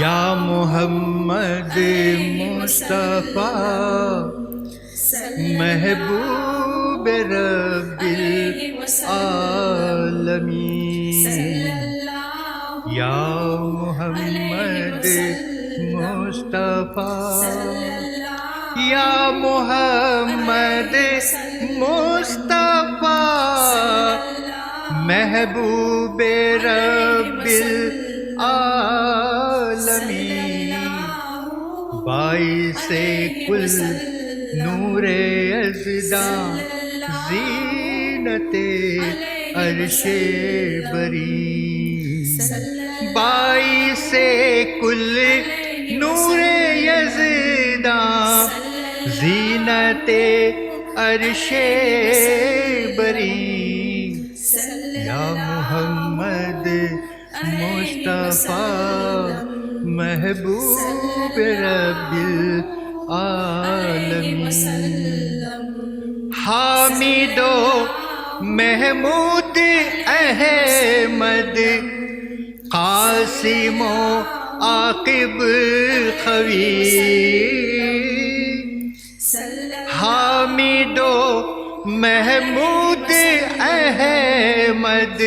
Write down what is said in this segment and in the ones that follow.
یا محمد مصطفیٰ محبوب رب العالمین، یا محمد مصطفیٰ، یا محمد مصطفیٰ محبوب رب العالمین، باعث کل نور یزداں زینت عرش بری، باعث کل نور یزداں زینت عرش بری، یا محمد مصطفیٰ محبوب رب العالمین، حامد و محمود احمد قاسم و عاقب خوی، حامد و محمود احمد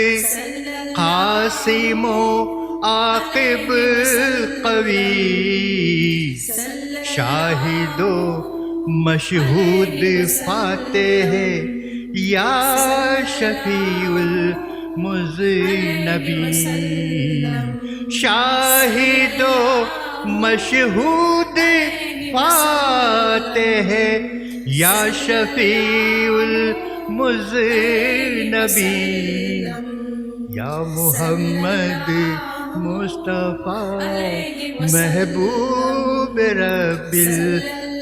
قاسم و عاقب قوی، شاہد و مشہود فاتح یا شفیع المذنبین، شاہد و مشہود فاتح یا شفیع المذنبین، یا محمد مصطفیٰ محبوب رب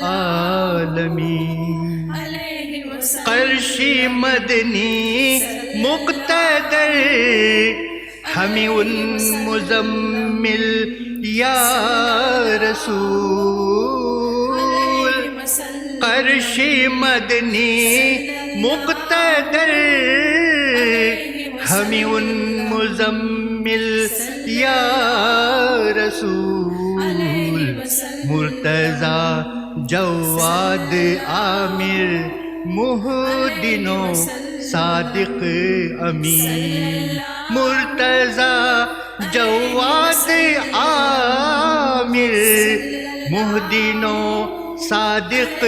العالمین، قرشی مدنی مقتدر ہمیں ان مزمل یا رسول، قرشی مدنی مقتدر ہمیں ان مزمل یا رسول، مرتضیٰ جواد عامر محدن و صادق امین، مرتضیٰ جواد عامر محدن و صادق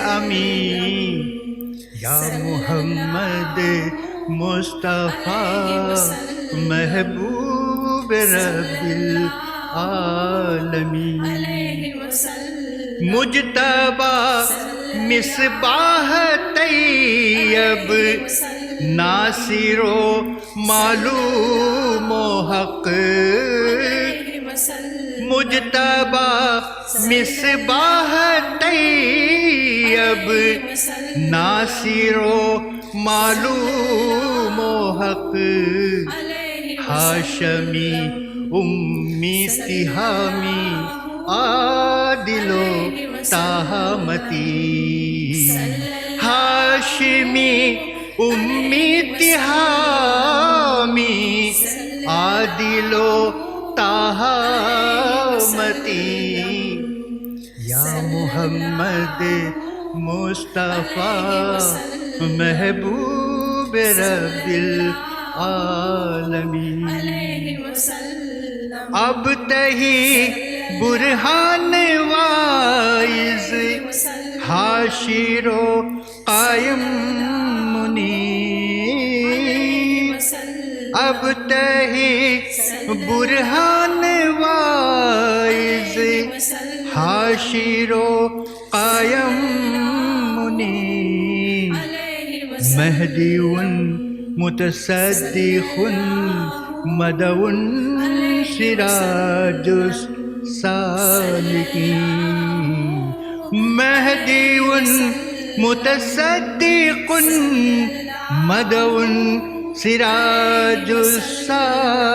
امین، یا محمد مصطفیٰ محبوب رب العالمین، مجتبی مصباح طیب ناصر و معلوم و حق، مجتبی مصباح طیب ناصر و معلوم و حق، ہاشمی امی تہامی عادل و طہمتی، ہاشمی امی تہامی عادل و طہمتی، یا محمد مصطفیٰ محبوب رب العالمین، اب تہی برہان وائز حاشر و قائم منیر، اب تہی برہان وائز حاشر و قائم منیر، مہدی متصدق مدعو سراج السالکین، مہدی متصدق مدعو سراج السالکین،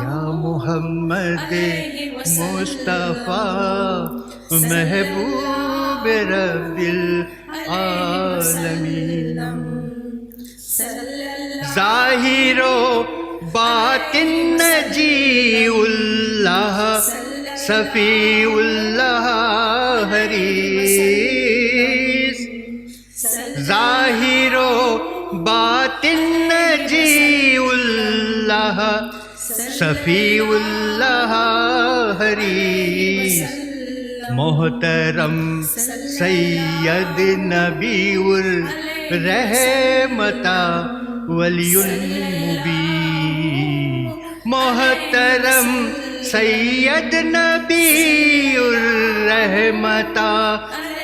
یا محمد مصطفیٰ محبوب رب العالمین، ظاہر و باطن نجی اللہ صفی اللہ حریص ظاہر و باطن نجی اللہ صفی اللہ حریص محترم سید نبی الرحمتا ولی المبین محترم سید نبی الرحمتا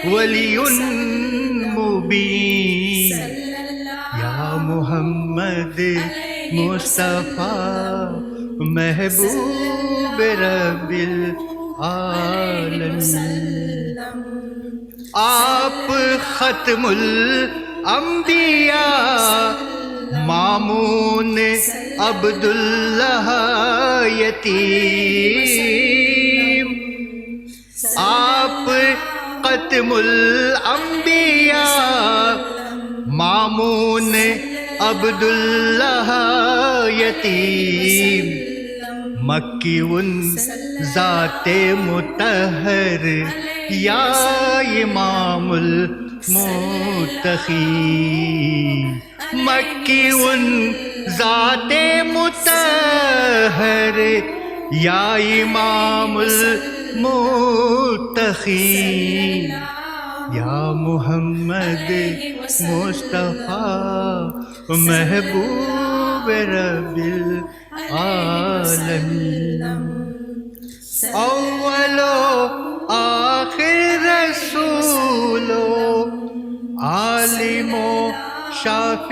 ولی المبین یا محمد مصطفیٰ محبوب رب العالمین آپ ختم الانبیاء مامون عبداللہ یتیم آپ ختم الانبیاء مامون عبداللہ یتیم مکی ان ذات مطہر یا امام المتقین مکی ان ذات مطہر یا امام المتقین یا محمد مصطفیٰ محبوب رب العالمین اول و آخر رسول و عالم و شاف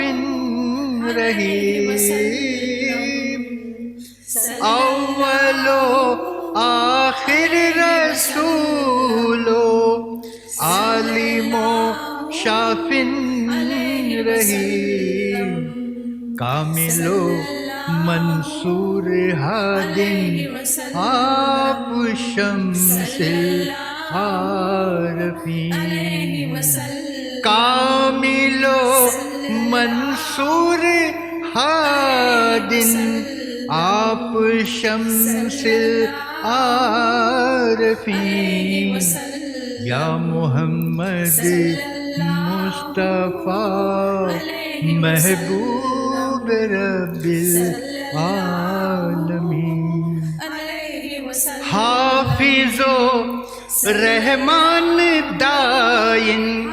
رحیم اول و آخر رسول و عالم و شاف رحیم کامل و منصور ہادٍ آپ شمس العارفین کامل و منصور ہادٍ آپ شمس العارفین یا محمد مصطفیٰ محبوب رب العالمین حافظ و رحمان دائن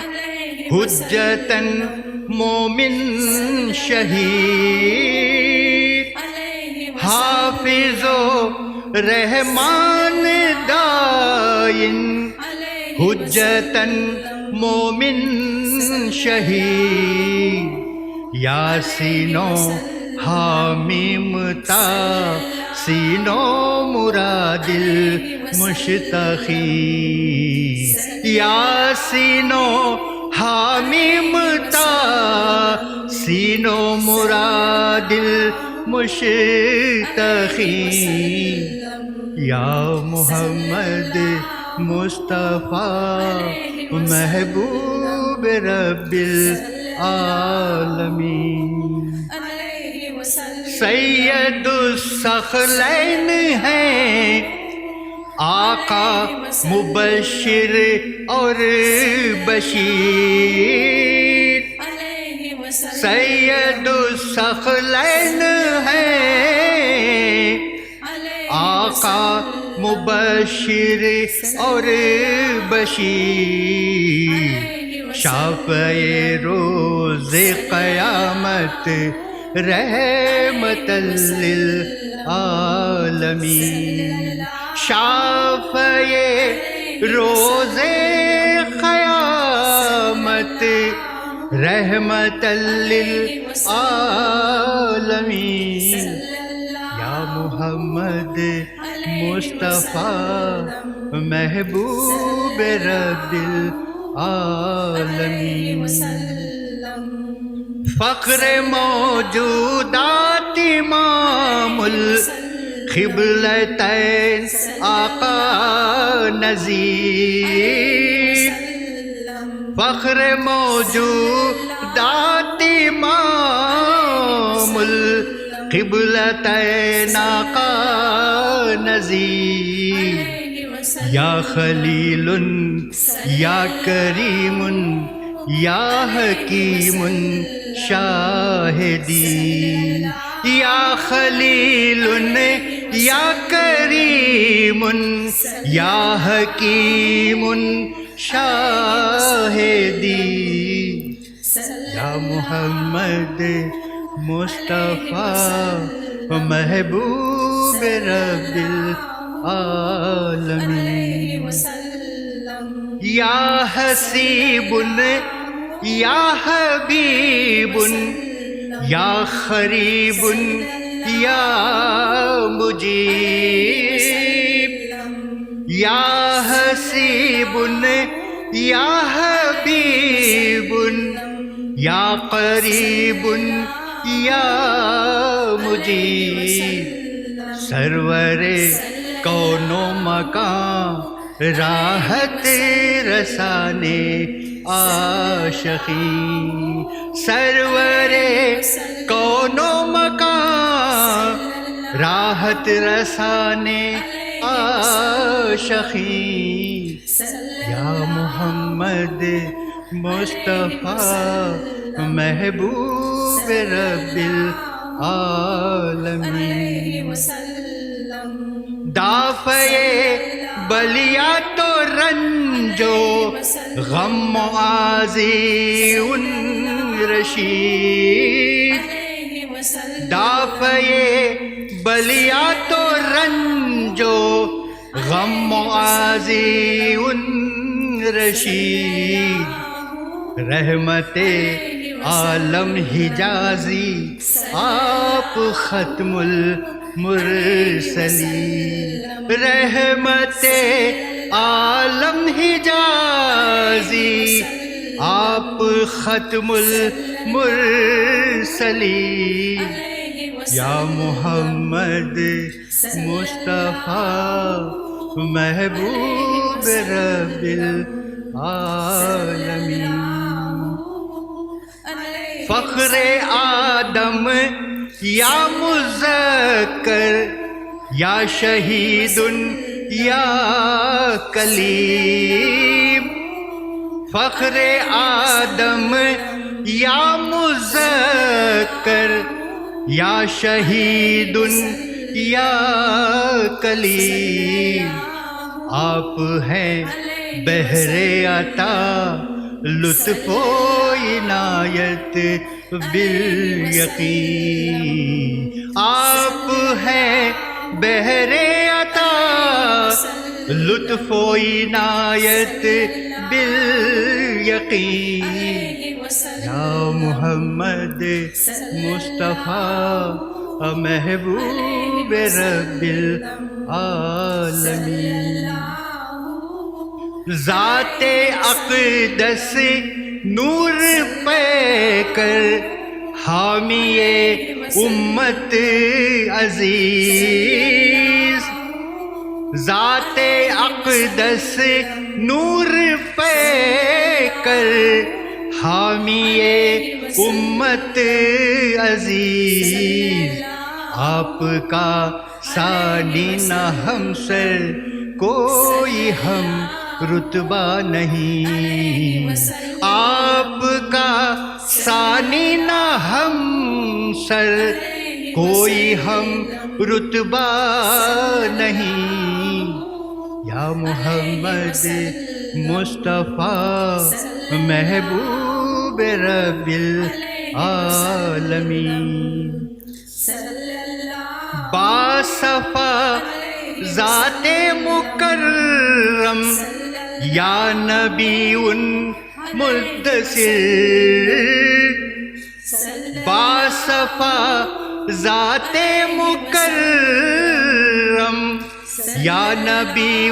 حجتاً مومن شہید حافظ و رحمان دائن حجتاً مومن شہید یاسینو حامیم تا سینو مراد المشتقی یاسینو حامیم تا سینو مراد المشتقی یا محمد مصطفیٰ محبوب رب العالمین سید الثقلین ہیں آقا مبشر اور بشیر سید الثقلین ہیں آقا مبشر اور بشیر شافع روز قیامت رحمت للعالمین شافع روز قیامت رحمت للعالمین یا محمد مصطفیٰ محبوب رب العالمین فخر موجودات امام القبلتین آقا نذیر فخر موجودات امام قبلتین آقا نذیر یا خلیل یا کریم یا حکیم شاہدی یا خلیل یا کریم یا حکیم شاہدی یا محمد مصطفیٰ محبوب رب العالمین یا حسیب یا حبیب یا قریب یا مجیب یا حسیب یا حبیب یا قریب یا مجیب سرور کون و مکان راحت رسانے عاشقی سرور کون و مکان راحت رسانے عاشقی یا محمد مصطفیٰ محبوب رب العالمین دافع بلیا تو رنجو غم معاذی ان رشید دافع بلیا تو رنجو غم معاذی ان رشید رحمت عالم حجازی آپ ختم المرسلین رحمت عالم حجازی آپ ختم المرسلین یا محمد مصطفیٰ محبوب رب العالمین فخر آدم یا مذکر یا شہید یا کلیم فخر آدم یا مذکر یا شہید یا کلیم آپ ہیں بحر عطا لطف و عنایت بالیقین آپ ہیں بحر عطا لطف و عنایت بالیقین یا محمد مصطفیٰ محبوب رب العالمین ذات اقدس نور پے کر حامی امت عزیز ذات اقدس نور پے کر حامی امت عزیز آپ کا ثانی نہ ہم سر کوئی ہم رتبہ نہیں آپ کا ثانی نہ ہم سر کوئی ہم رتبہ نہیں یا محمد مصطفیٰ محبوب رب العالمین باصفا ذات مکرم یا نبی مدثر باصفا ذات مکرم یا نبی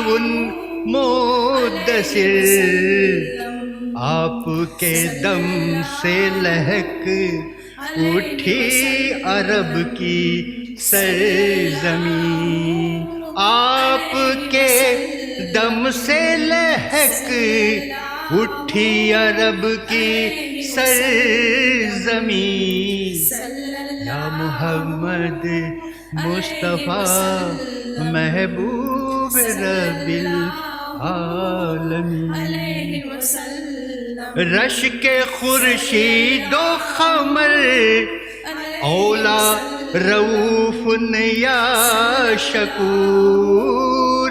مدثر آپ کے دم سے لہک اٹھی عرب کی سرزمین آپ کے دم سے لہک اٹھی عرب کی سرزمین یا محمد مصطفیٰ محبوب رب العالمین رشک خورشید و قمر اولا رؤوف یا شکور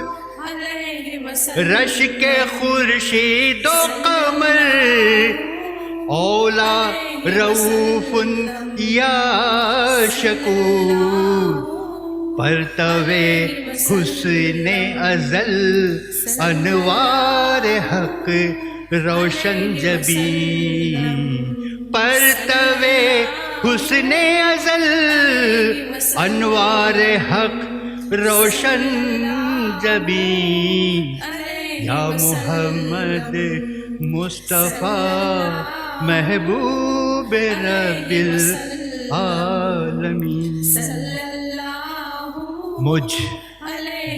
رشک خورشید و قمر اولا رؤوف یا شکور پرتو حسن ازل انوار حق روشن جبیں پرتو حسن ازل انوار حق روشن جبیں یا محمد مصطفیٰ محبوب رب العالمین مجھ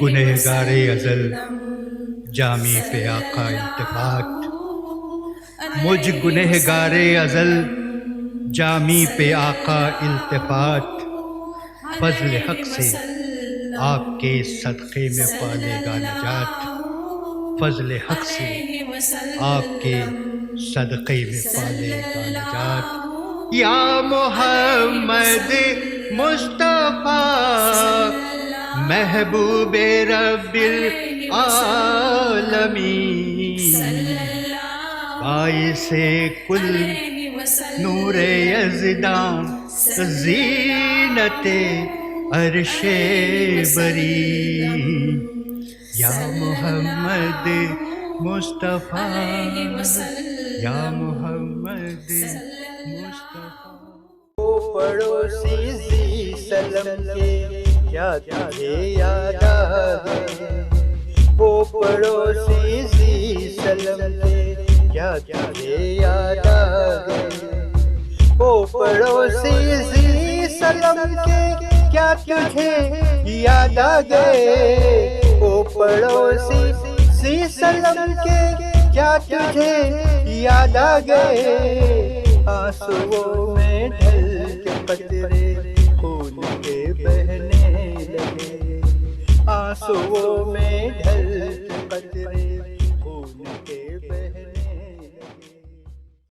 گنہگار ازل جامی پہ آقا التفات مجھ گنہگار ازل جامی پہ آقا التفات فضل حق سے آپ کے صدقے میں پالے گا نجات فضل حق سے آپ کے صدقے میں پالے گا نجات یا محمد مصطفیٰ محبوب رب العالمین باعث کل نور یزدان زینت عرش بری یا محمد مصطفیٰ یا محمد مصطفیٰ پڑوسی زی سلم کے کیا تجھے یاد آ گئے وہ پڑوسی زی سلم کے کیا تجھے یاد آ گئے وہ پڑوسی زی سلم کے کیا تجھے یاد آ گئے وہ پڑوسی زی سلم کے کیا تجھے یاد آ گئے آنسوؤں میں ڈھل کے قطرے خون کے بہنے لگے آنسوؤں